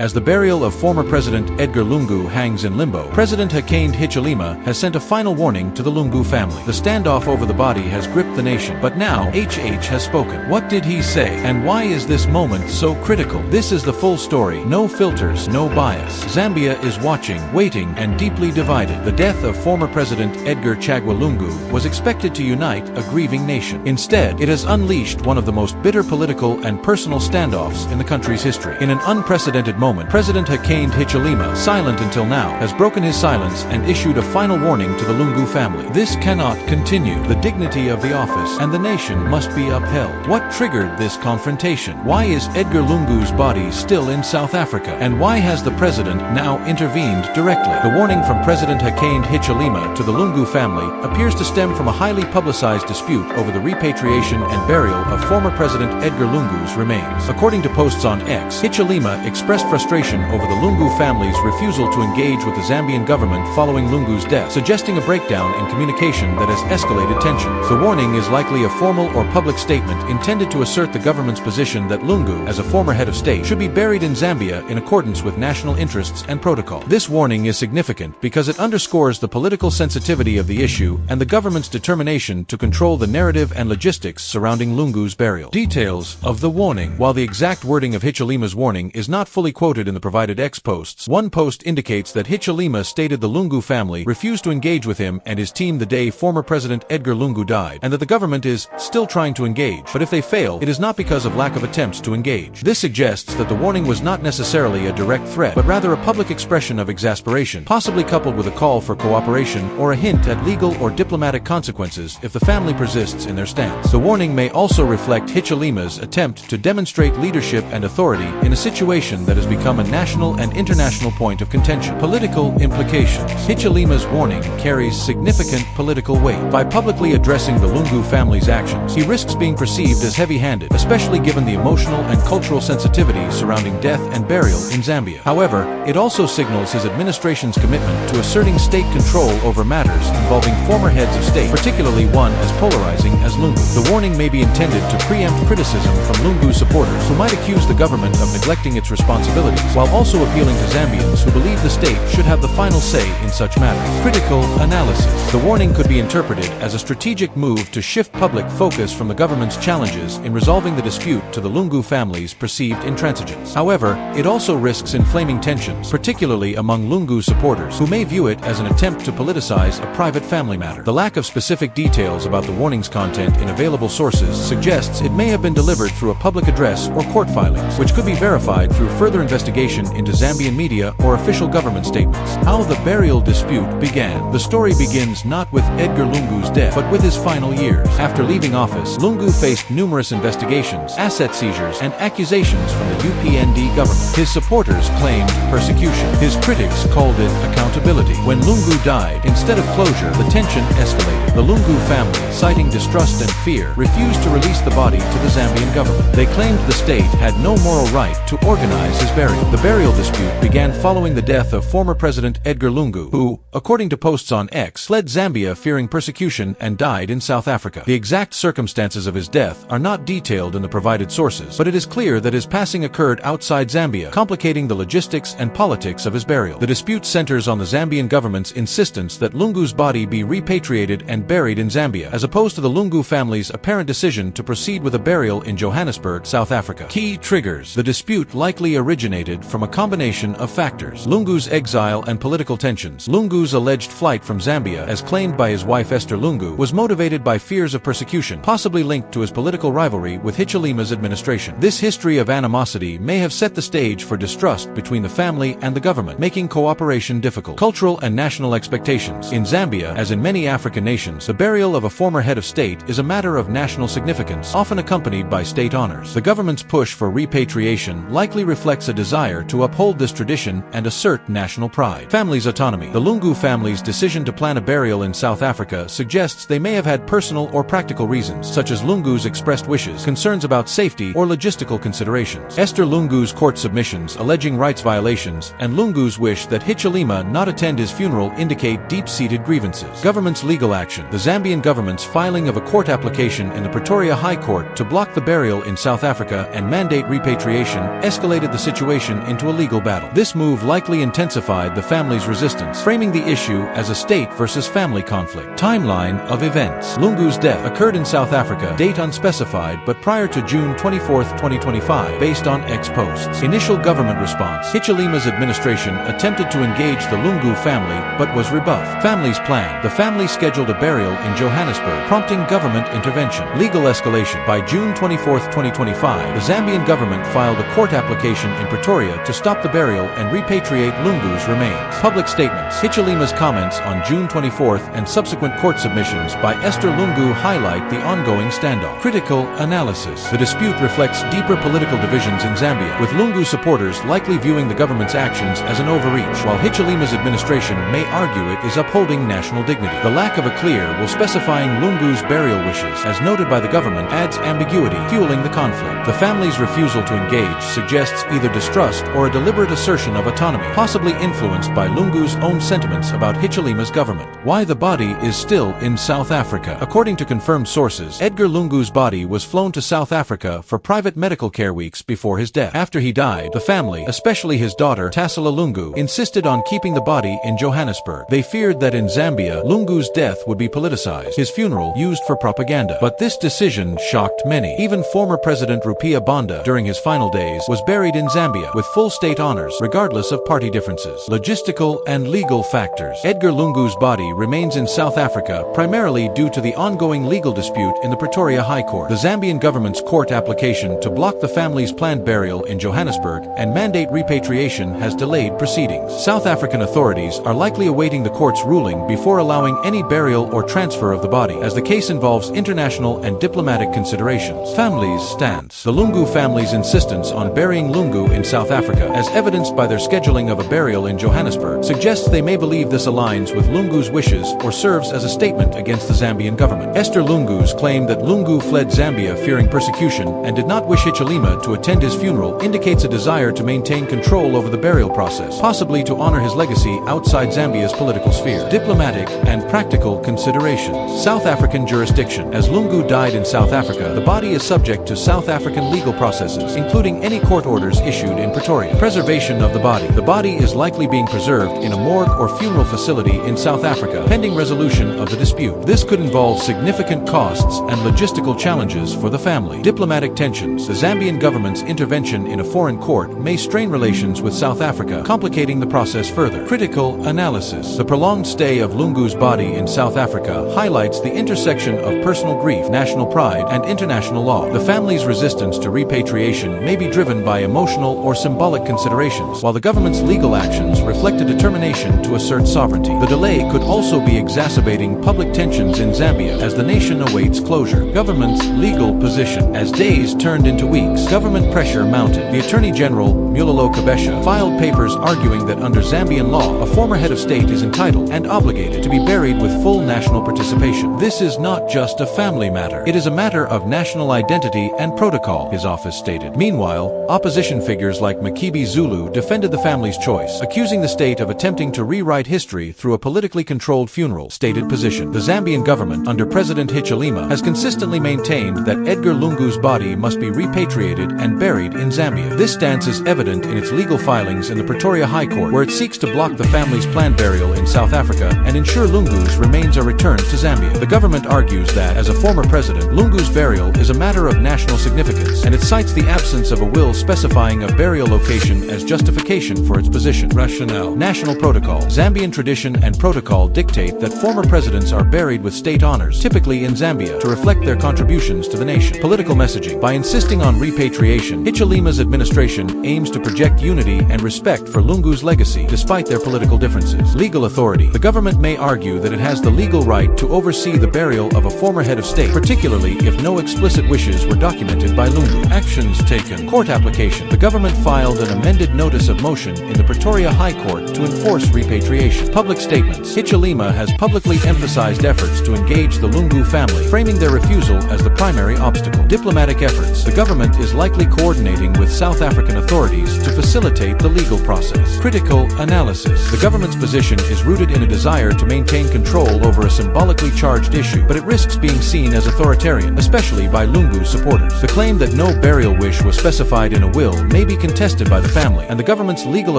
As the burial of former President Edgar Lungu hangs in limbo, President Hakainde Hichilema has sent a final warning to the Lungu family. The standoff over the body has gripped the nation, but now HH has spoken. What did he say, and why is this moment so critical? This is the full story. No filters, no bias. Zambia is watching, waiting, and deeply divided. The death of former President Edgar Lungu was expected to unite a grieving nation. Instead, it has unleashed one of the most bitter political and personal standoffs in the country's history. In an unprecedented moment, President Hakainde Hichilema, silent until now, has broken his silence and issued a final warning to the Lungu family. This cannot continue. The dignity of the office and the nation must be upheld. What triggered this confrontation? Why is Edgar Lungu's body still in South Africa? And why has the president now intervened directly? The warning from President Hakainde Hichilema to the Lungu family appears to stem from a highly publicized dispute over the repatriation and burial of former President Edgar Lungu's remains. According to posts on X, Hichilema expressed frustration over the Lungu family's refusal to engage with the Zambian government following Lungu's death, suggesting a breakdown in communication that has escalated tensions. The warning is likely a formal or public statement intended to assert the government's position that Lungu, as a former head of state, should be buried in Zambia in accordance with national interests and protocol. This warning is significant because it underscores the political sensitivity of the issue and the government's determination to control the narrative and logistics surrounding Lungu's burial. Details of the warning. While the exact wording of Hichilema's warning is not fully quoted in the provided X posts, one post indicates that Hichilema stated the Lungu family refused to engage with him and his team the day former President Edgar Lungu died, and that the government is still trying to engage, but if they fail, it is not because of lack of attempts to engage. This suggests that the warning was not necessarily a direct threat, but rather a public expression of exasperation, possibly coupled with a call for cooperation or a hint at legal or diplomatic consequences if the family persists in their stance. The warning may also reflect Hichilema's attempt to demonstrate leadership and authority in a situation that has become a national and international point of contention. Political implications. Hichilema's warning carries significant political weight. By publicly addressing the Lungu family's actions, he risks being perceived as heavy-handed, especially given the emotional and cultural sensitivity surrounding death and burial in Zambia. However, it also signals his administration's commitment to asserting state control over matters involving former heads of state, particularly one as polarizing as Lungu. The warning may be intended to preempt criticism from Lungu supporters who might accuse the government of neglecting its responsibilities, while also appealing to Zambians who believe the state should have the final say in such matters. Critical analysis. The warning could be interpreted as a strategic move to shift public focus from the government's challenges in resolving the dispute to the Lungu family's perceived intransigence. However, it also risks inflaming tensions, particularly among Lungu supporters, who may view it as an attempt to politicize a private family matter. The lack of specific details about the warning's content in available sources suggests it may have been delivered through a public address or court filings, which could be verified through further investigation into Zambian media or official government statements. How the burial dispute began. The story begins not with Edgar Lungu's death, but with his final years. After leaving office, Lungu faced numerous investigations, asset seizures, and accusations from the UPND government. His supporters claimed persecution. His critics called it accountability. When Lungu died, instead of closure, the tension escalated. The Lungu family, citing distrust and fear, refused to release the body to the Zambian government. They claimed the state had no moral right to organize his burial. The burial dispute began following the death of former President Edgar Lungu, who, according to posts on X, fled Zambia fearing persecution and died in South Africa. The exact circumstances of his death are not detailed in the provided sources, but it is clear that his passing occurred outside Zambia, complicating the logistics and politics of his burial. The dispute centers on the Zambian government's insistence that Lungu's body be repatriated and buried in Zambia, as opposed to the Lungu family's apparent decision to proceed with a burial in Johannesburg, South Africa. Key triggers. The dispute likely originated from a combination of factors: Lungu's exile and political tensions. Lungu's alleged flight from Zambia, as claimed by his wife Esther Lungu, was motivated by fears of persecution, possibly linked to his political rivalry with Hichilema's administration. This history of animosity may have set the stage for distrust between the family and the government, making cooperation difficult. Cultural and national expectations. In Zambia, as in many African nations, the burial of a former head of state is a matter of national significance, often accompanied by state honors. The government's push for repatriation likely reflects a desire to uphold this tradition and assert national pride. Family's autonomy. The Lungu family's decision to plan a burial in South Africa suggests they may have had personal or practical reasons, such as Lungu's expressed wishes, concerns about safety, or logistical considerations. Esther Lungu's court submissions alleging rights violations and Lungu's wish that Hichilema not attend his funeral indicate deep-seated grievances. Government's legal action. The Zambian government's filing of a court application in the Pretoria High Court to block the burial in South Africa and mandate repatriation escalated the situation situation into a legal battle. This move likely intensified the family's resistance, framing the issue as a state versus family conflict. Timeline of events. Lungu's death occurred in South Africa, date unspecified, but prior to June 24, 2025, based on X posts. Initial government response. Hichilema's administration attempted to engage the Lungu family, but was rebuffed. Family's plan. The family scheduled a burial in Johannesburg, prompting government intervention. Legal escalation. By June 24, 2025, the Zambian government filed a court application in Pretoria to stop the burial and repatriate Lungu's remains. Public statements. Hichilema's comments on June 24th and subsequent court submissions by Esther Lungu highlight the ongoing standoff. Critical analysis. The dispute reflects deeper political divisions in Zambia, with Lungu supporters likely viewing the government's actions as an overreach, while Hichilema's administration may argue it is upholding national dignity. The lack of a clear will specifying Lungu's burial wishes, as noted by the government, adds ambiguity, fueling the conflict. The family's refusal to engage suggests either distrust or a deliberate assertion of autonomy, possibly influenced by Lungu's own sentiments about Hichilema's government. Why the body is still in South Africa. According to confirmed sources, Edgar Lungu's body was flown to South Africa for private medical care weeks before his death. After he died, the family, especially his daughter Tasila Lungu, insisted on keeping the body in Johannesburg. They feared that in Zambia, Lungu's death would be politicized, his funeral used for propaganda. But this decision shocked many. Even former President Rupiah Banda, during his final days, was buried in Zambia with full state honors, regardless of party differences. Logistical and legal factors. Edgar Lungu's body remains in South Africa primarily due to the ongoing legal dispute in the Pretoria High Court. The Zambian government's court application to block the family's planned burial in Johannesburg and mandate repatriation has delayed proceedings. South African authorities are likely awaiting the court's ruling before allowing any burial or transfer of the body, as the case involves international and diplomatic considerations. Family's stance. The Lungu family's insistence on burying Lungu in South Africa, as evidenced by their scheduling of a burial in Johannesburg, suggests they may believe this aligns with Lungu's wishes or serves as a statement against the Zambian government. Esther Lungu's claim that Lungu fled Zambia fearing persecution and did not wish Hichilema to attend his funeral indicates a desire to maintain control over the burial process, possibly to honor his legacy outside Zambia's political sphere. Diplomatic and practical considerations. South African jurisdiction. As Lungu died in South Africa, the body is subject to South African legal processes, including any court orders issued in Pretoria. Preservation of the body. The body is likely being preserved in a morgue or funeral facility in South Africa, pending resolution of the dispute. This could involve significant costs and logistical challenges for the family. Diplomatic tensions. The Zambian government's intervention in a foreign court may strain relations with South Africa, complicating the process further. Critical analysis. The prolonged stay of Lungu's body in South Africa highlights the intersection of personal grief, national pride, and international law. The family's resistance to repatriation may be driven by emotional or symbolic considerations, while the government's legal actions reflect a determination to assert sovereignty. The delay could also be exacerbating public tensions in Zambia as the nation awaits closure. Government's legal position. As days turned into weeks, government pressure mounted. The Attorney General, Mulalo Kabesha, filed papers arguing that under Zambian law, a former head of state is entitled and obligated to be buried with full national participation. This is not just a family matter. It is a matter of national identity and protocol, his office stated. Meanwhile, opposition figures like Mkibi Zulu defended the family's choice, accusing the state of attempting to rewrite history through a politically controlled funeral. Stated position. The Zambian government, under President Hichilema, has consistently maintained that Edgar Lungu's body must be repatriated and buried in Zambia. This stance is evident in its legal filings in the Pretoria High Court, where it seeks to block the family's planned burial in South Africa and ensure Lungu's remains are returned to Zambia. The government argues that, as a former president, Lungu's burial is a matter of national significance, and it cites the absence of a will specifying a burial location as justification for its position. Rationale. National protocol. Zambian tradition and protocol dictate that former presidents are buried with state honors, typically in Zambia, to reflect their contributions to the nation. Political messaging. By insisting on repatriation, Hichilema's administration aims to project unity and respect for Lungu's legacy despite their political differences. Legal authority. The government may argue that it has the legal right to oversee the burial of a former head of state, particularly if no explicit wishes were documented by Lungu. Actions taken. Court application. The government filed an amended notice of motion in the Pretoria High Court to enforce repatriation. Public statements. Hichilema has publicly emphasized efforts to engage the Lungu family, framing their refusal as the primary obstacle. Diplomatic efforts. The government is likely coordinating with South African authorities to facilitate the legal process. Critical analysis. The government's position is rooted in a desire to maintain control over a symbolically charged issue, but it risks being seen as authoritarian, especially by Lungu's supporters. The claim that no burial wish was specified in a will may be be contested by the family, and the government's legal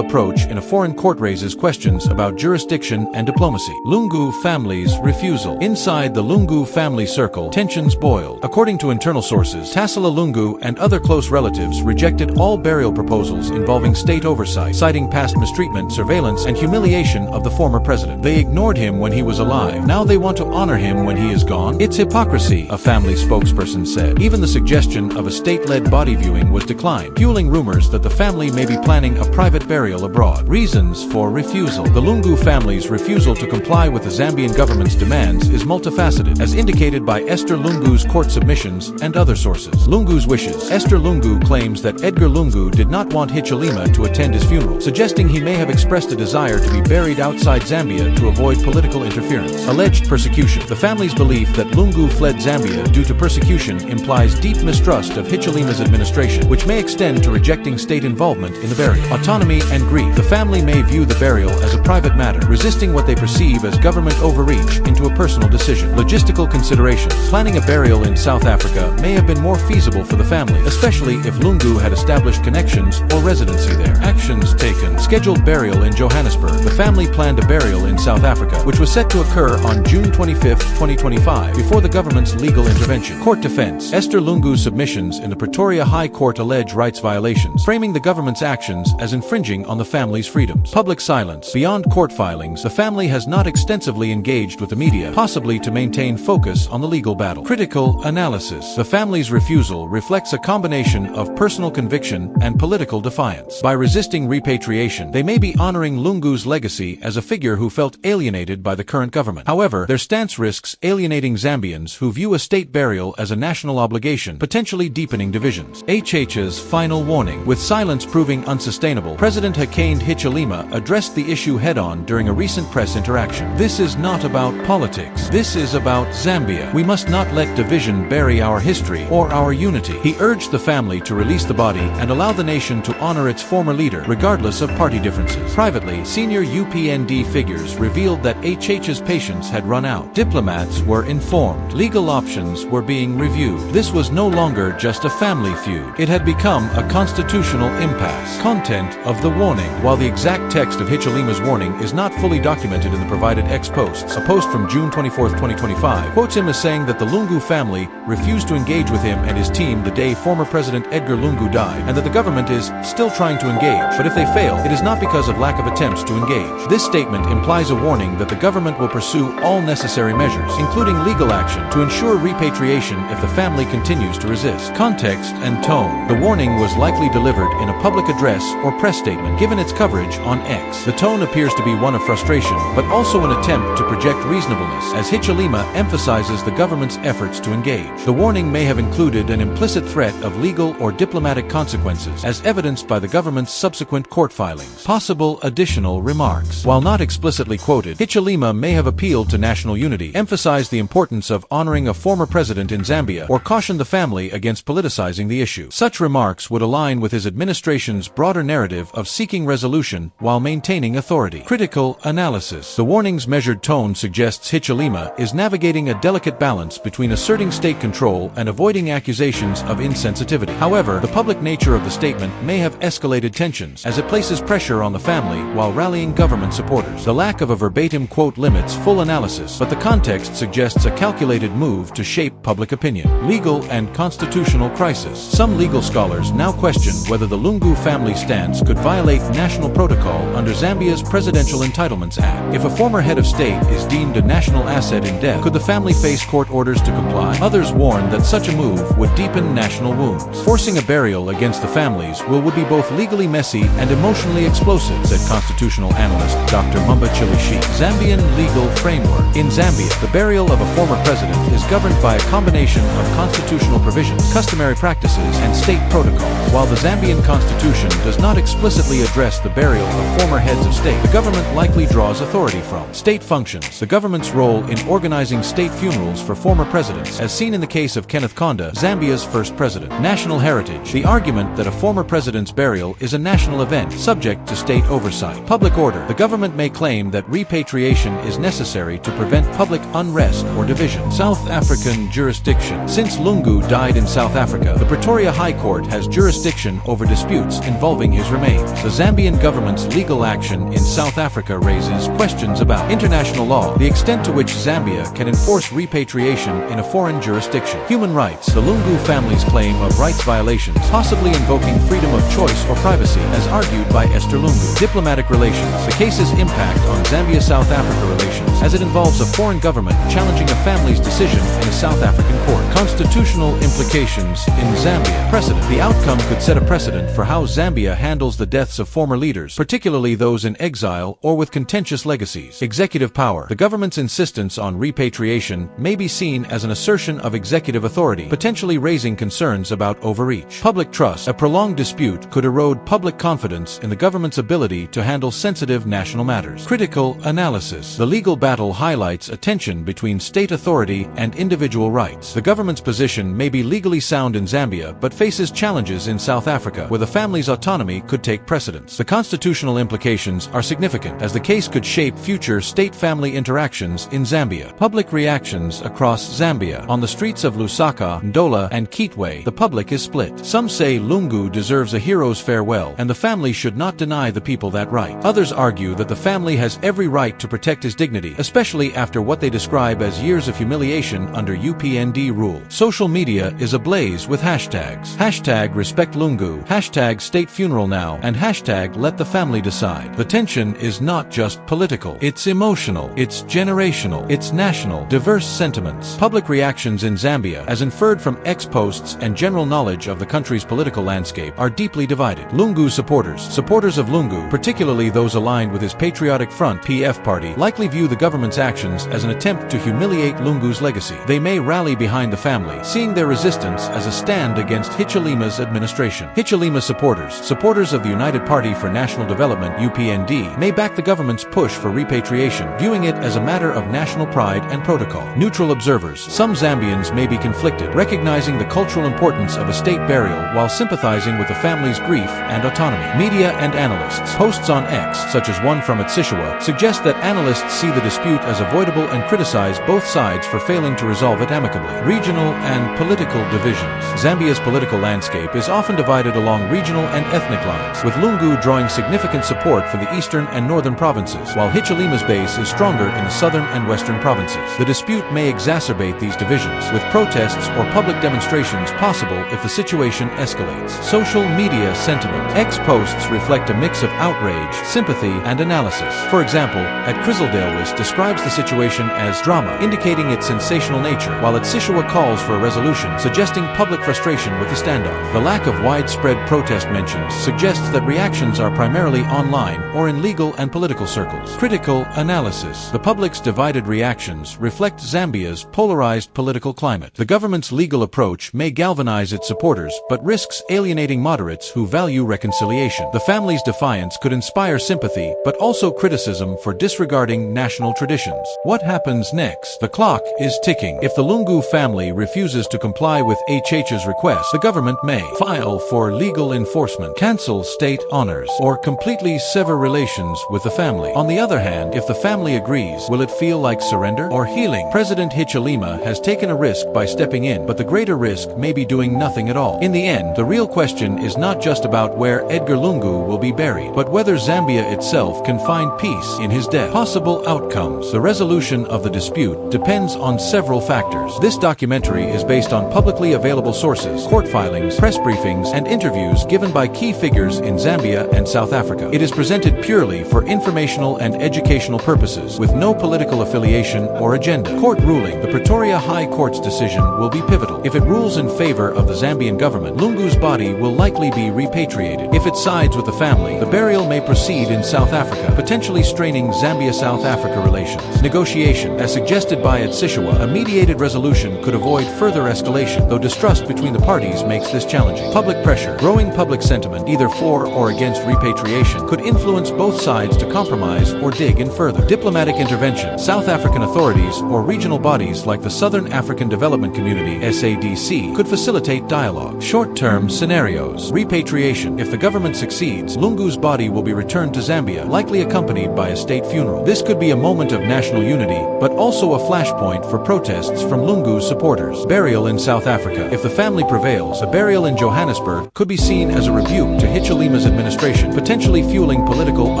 approach in a foreign court raises questions about jurisdiction and diplomacy. Lungu family's refusal. Inside the Lungu family circle, tensions boiled. According to internal sources, Tasila Lungu and other close relatives rejected all burial proposals involving state oversight, citing past mistreatment, surveillance, and humiliation of the former president. They ignored him when he was alive. Now they want to honor him when he is gone? It's hypocrisy, a family spokesperson said. Even the suggestion of a state-led body viewing was declined, fueling rumors that the family may be planning a private burial abroad. Reasons for refusal. The Lungu family's refusal to comply with the Zambian government's demands is multifaceted, as indicated by Esther Lungu's court submissions and other sources. Lungu's wishes. Esther Lungu claims that Edgar Lungu did not want Hichilema to attend his funeral, suggesting he may have expressed a desire to be buried outside Zambia to avoid political interference. Alleged persecution. The family's belief that Lungu fled Zambia due to persecution implies deep mistrust of Hichilema's administration, which may extend to rejecting state involvement in the burial. Autonomy and grief. The family may view the burial as a private matter, resisting what they perceive as government overreach into a personal decision. Logistical considerations. Planning a burial in South Africa may have been more feasible for the family, especially if Lungu had established connections or residency there. Actions taken. Scheduled burial in Johannesburg. The family planned a burial in South Africa, which was set to occur on June 25, 2025, before the government's legal intervention. Court defense. Esther Lungu's submissions in the Pretoria High Court allege rights violations, framing the government's actions as infringing on the family's freedoms. Public silence. Beyond court filings, the family has not extensively engaged with the media, possibly to maintain focus on the legal battle. Critical analysis. The family's refusal reflects a combination of personal conviction and political defiance. By resisting repatriation, they may be honoring Lungu's legacy as a figure who felt alienated by the current government. However, their stance risks alienating Zambians who view a state burial as a national obligation, potentially deepening divisions. HH's final warning. With silence proving unsustainable, President Hakainde Hichilema addressed the issue head-on during a recent press interaction. This is not about politics. This is about Zambia. We must not let division bury our history or our unity. He urged the family to release the body and allow the nation to honor its former leader, regardless of party differences. Privately, senior UPND figures revealed that HH's patience had run out. Diplomats were informed. Legal options were being reviewed. This was no longer just a family feud. It had become a constitutional impasse. Content of the warning. While the exact text of Hichilema's warning is not fully documented in the provided ex-posts, a post from June 24, 2025, quotes him as saying that the Lungu family refused to engage with him and his team the day former President Edgar Lungu died, and that the government is still trying to engage, but if they fail, it is not because of lack of attempts to engage. This statement implies a warning that the government will pursue all necessary measures, including legal action, to ensure repatriation if the family continues to resist. Context and tone. The warning was likely delivered in a public address or press statement, given its coverage on X. The tone appears to be one of frustration, but also an attempt to project reasonableness, as Hichilema emphasizes the government's efforts to engage. The warning may have included an implicit threat of legal or diplomatic consequences, as evidenced by the government's subsequent court filings. Possible additional remarks. While not explicitly quoted, Hichilema may have appealed to national unity, emphasized the importance of honoring a former president in Zambia, or cautioned the family against politicizing the issue. Such remarks would align with his administration's broader narrative of seeking resolution while maintaining authority. Critical analysis. The warning's measured tone suggests Hichilema is navigating a delicate balance between asserting state control and avoiding accusations of insensitivity. However, the public nature of the statement may have escalated tensions, as it places pressure on the family while rallying government supporters. The lack of a verbatim quote limits full analysis, but the context suggests a calculated move to shape public opinion. Legal and constitutional crisis. Some legal scholars now question whether the Lungu family stance could violate national protocol under Zambia's Presidential Entitlements Act. If a former head of state is deemed a national asset in death, could the family face court orders to comply? Others warn that such a move would deepen national wounds. Forcing a burial against the families would be both legally messy and emotionally explosive, said constitutional analyst Dr. Mumba Chilishi. Zambian legal framework. In Zambia, the burial of a former president is governed by a combination of constitutional provisions, customary practices, and state protocols. While the Zambian constitution does not explicitly address the burial of former heads of state, the government likely draws authority from state functions. The government's role in organizing state funerals for former presidents, as seen in the case of Kenneth Kaunda, Zambia's first president. National heritage. The argument that a former president's burial is a national event, subject to state oversight. Public order. The government may claim that repatriation is necessary to prevent public unrest or division. South African jurisdiction. Since Lungu died in South Africa, the Pretoria High Court has jurisdiction over disputes involving his remains. The Zambian government's legal action in South Africa raises questions about international law, the extent to which Zambia can enforce repatriation in a foreign jurisdiction, human rights, the Lungu family's claim of rights violations, possibly invoking freedom of choice or privacy, as argued by Esther Lungu, diplomatic relations, the case's impact on Zambia-South Africa relations, as it involves a foreign government challenging a family's decision in a South African court, constitutional implications in Zambia, precedent. The outcome could set a precedent for how Zambia handles the deaths of former leaders, particularly those in exile or with contentious legacies. Executive power. The government's insistence on repatriation may be seen as an assertion of executive authority, potentially raising concerns about overreach. Public trust. A prolonged dispute could erode public confidence in the government's ability to handle sensitive national matters. Critical analysis. The legal battle highlights a tension between state authority and individual rights. The government's position may be legally sound in Zambia, but faces challenges in South Africa, where the family's autonomy could take precedence. The constitutional implications are significant, as the case could shape future state-family interactions in Zambia. Public reactions across Zambia. On the streets of Lusaka, Ndola, and Kitwe, the public is split. Some say Lungu deserves a hero's farewell, and the family should not deny the people that right. Others argue that the family has every right to protect his dignity, especially after what they describe as years of humiliation under UPND rule. Social media is ablaze with hashtags. Hashtag respect Lungu, hashtag state funeral now, and hashtag let the family decide. The tension is not just political. It's emotional, it's generational, it's national. Diverse sentiments. Public reactions in Zambia, as inferred from X-posts and general knowledge of the country's political landscape, are deeply divided. Lungu supporters. Supporters of Lungu, particularly those aligned with his Patriotic Front (PF) party, likely view the government's actions as an attempt to humiliate Lungu's legacy. They may rally behind the family, seeing their resistance as a stand against Hichilema's administration. Hichilema supporters. Supporters of the United Party for National Development (UPND) may back the government's push for repatriation, viewing it as a matter of national pride and protocol. Neutral observers. Some Zambians may be conflicted, recognizing the cultural importance of a state burial while sympathizing with the family's grief and autonomy. Media and analysts. Posts on X, such as one from Atsishwa, suggest that analysts see the dispute as avoidable and criticize both sides for failing to resolve it amicably. Regional and political divisions. Zambia's political landscape is often divided along regional and ethnic lines, with Lungu drawing significant support for the eastern and northern provinces, while Hichilema's base is stronger in the southern and western provinces. The dispute may exacerbate these divisions, with protests or public demonstrations possible if the situation escalates. Social media sentiment. X-posts reflect a mix of outrage, sympathy, and analysis. For example, at Crizzledalewis describes the situation as drama, indicating its sensational nature, while Atsishwa calls for a resolution, suggesting public frustration with the standoff. The lack of widespread protest mentions suggests that reactions are primarily online or in legal and political circles. Critical analysis. The public's divided reactions reflect Zambia's polarized political climate. The government's legal approach may galvanize its supporters, but risks alienating moderates who value reconciliation. The family's defiance could inspire sympathy, but also criticism for disregarding national traditions. What happens next? The clock is ticking. If the Lungu family refuses to comply with HH's request, the government may file for legal enforcement, cancel state honors, or completely sever relations with the family. On the other hand, if the family agrees, will it feel like surrender or healing? President Hichilema has taken a risk by stepping in, but the greater risk may be doing nothing at all. In the end, the real question is not just about where Edgar Lungu will be buried, but whether Zambia itself can find peace in his death. Possible outcomes. The resolution of the dispute depends on several factors. This documentary is based on publicly available sources, court filings, press briefings, and interviews given by key figures in Zambia and South Africa. It is presented purely for informational and educational purposes, with no political affiliation or agenda. Court ruling. The Pretoria High Court's decision will be pivotal. If it rules in favor of the Zambian government, Lungu's body will likely be repatriated. If it sides with the family, the burial may proceed in South Africa, potentially straining Zambia-South Africa relations. Negotiation. As suggested by Atsishwa, a mediated resolution could avoid further escalation, though distrust between the parties makes this challenging. Public pressure. Growing public sentiment, either for or against repatriation, could influence both sides to compromise or dig in further. Diplomatic intervention. South African authorities or regional bodies like the Southern African Development Community (SADC) could facilitate dialogue. Short-term scenarios. Repatriation. If the government succeeds, Lungu's body will be returned to Zambia, likely accompanied by a state funeral. This could be a moment of national unity, but also a flashpoint for protests from Lungu's supporters. Burial in South Africa. If the family prevails, a burial in Johannesburg could be seen as a rebuke to Hichilema's administration, potentially fueling political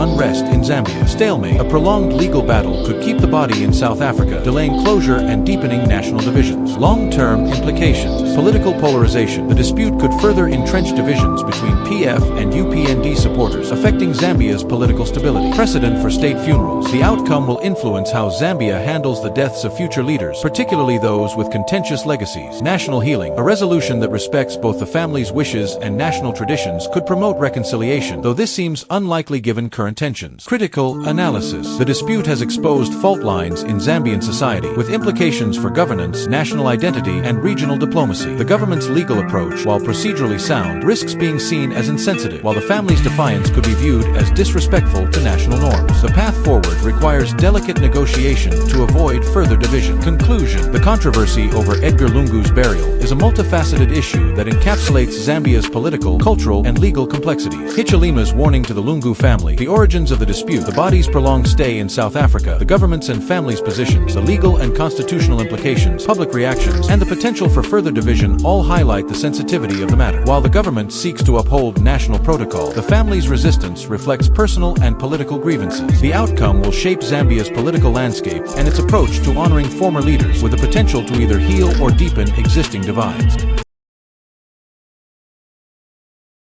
unrest in Zambia. Stalemate. A prolonged legal battle could keep the body in South Africa, delaying closure and deepening national divisions. Long-term implications. Political polarization. The dispute could further entrench divisions between PF and UPND supporters, affecting Zambia's political stability. Precedent for state funerals. The outcome will influence how Zambia handles the deaths of future leaders, particularly those with contentious legacies. National healing. A resolution that respects both the family's wishes and national traditions could promote reconciliation, though this seems unlikely given current tensions. Critical analysis. The dispute has exposed fault lines in Zambian society, with implications for governance, national identity, and regional diplomacy. The government's legal approach, while procedurally sound, risks being seen as insensitive, while the family's defiance could be viewed as disrespectful to national norms. The path forward requires delicate negotiation to avoid further division. Conclusion. The controversy over Edgar Lungu's burial is a multifaceted issue that encapsulates Zambia's political, cultural, and legal complexities. Hichilema's warning to the Lungu family, the origins of the dispute, the body's prolonged stay in South Africa, the government's and family's positions, the legal and constitutional implications, public reactions, and the potential for further division all highlight the sensitivity of the matter. While the government seeks to uphold national protocol, the family's resistance reflects personal and political grievances. The outcome will shape Zambia's political landscape and its approach to honoring former leaders, with the potential to either heal or deepen existing divides.